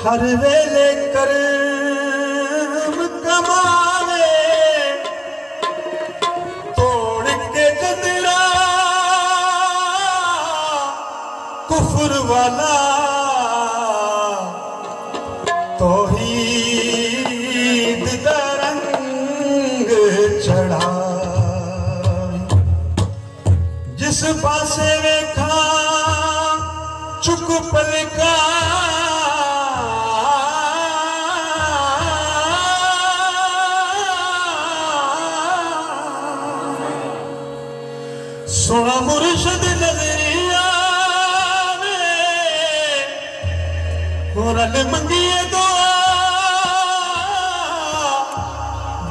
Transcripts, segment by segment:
हर वेले कर्म कमावे तोड़ के जंदरा कुफर वाला तौहीद दा रंग चढ़ा जिस पासे वेखा चुक पलका सोना मुर्शद नजरिया में रल मंगिए दुआ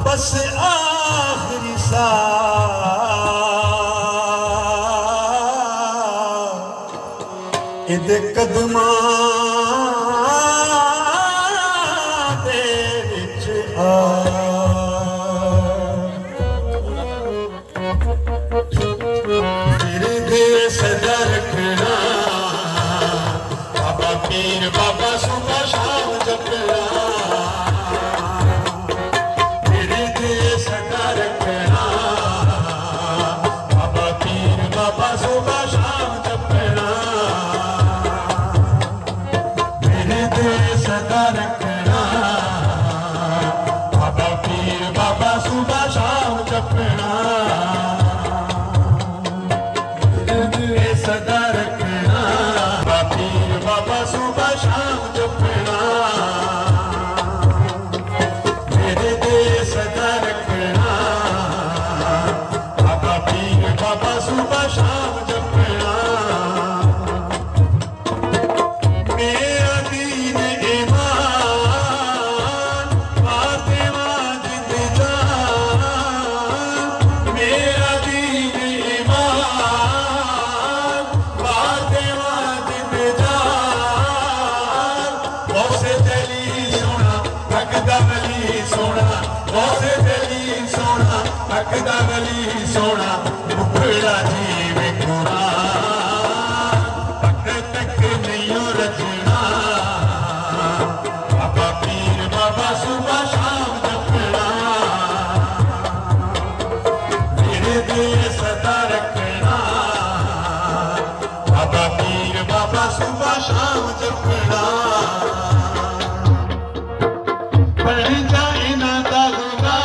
बस आखिरी सा इदे कदमां दे विच आ सदा रखना बाबा पीर बाबा सुबह शाम जपना तेरे दे सदा रखना बाबा पीर बाबा सुबह शाम जपना तेरे दे सदा रखना बाबा पीर बाबा सुबह शाम जपना सदा रखना पीर बाबा सुबह शाम जपना मेरे दे सदा रखना बाबा पीर बाबा सुबह शाम जपना मेरा दीन ईमान फातिमा जिंद जान मेरा दीन ईमान अकदा वली सोना मुखड़ा जीव कुरान पक तक नहीं रचना बाबा पीर बाबा सुबह शाम जपना मेरे दिल सदा रखना बाबा पीर बाबा सुबह शाम जपना पढ़ जाए ना दागुना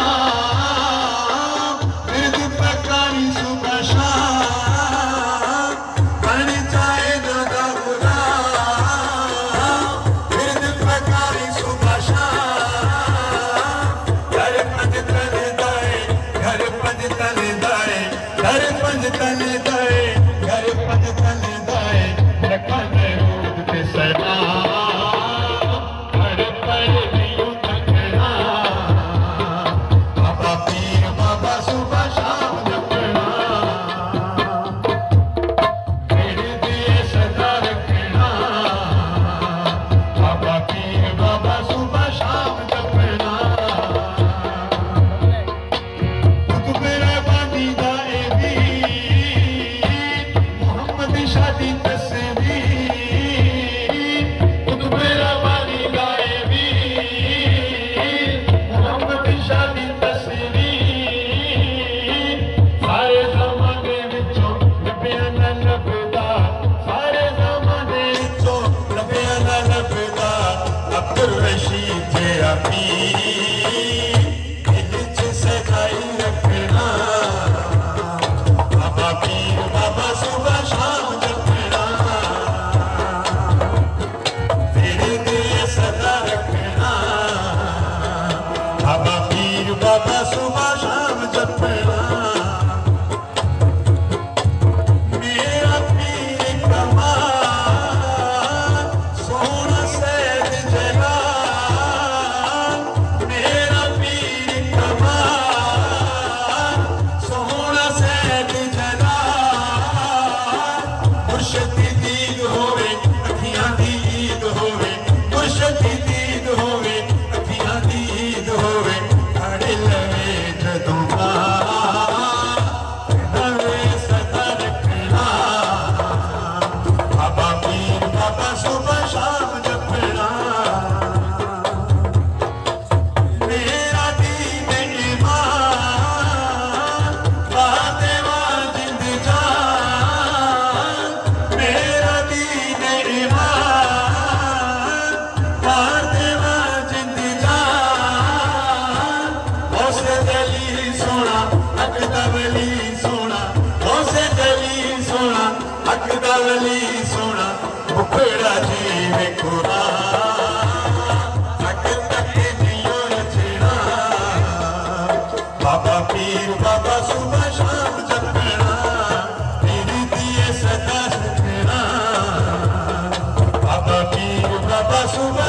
वली सोना मुखड़ा जी वेखोरा तक तक जियो छेड़ा बाबा पीर बाबा सुबह शाम जपना तेरी दिए सदा सुखना बाबा पीर बाबा सुबह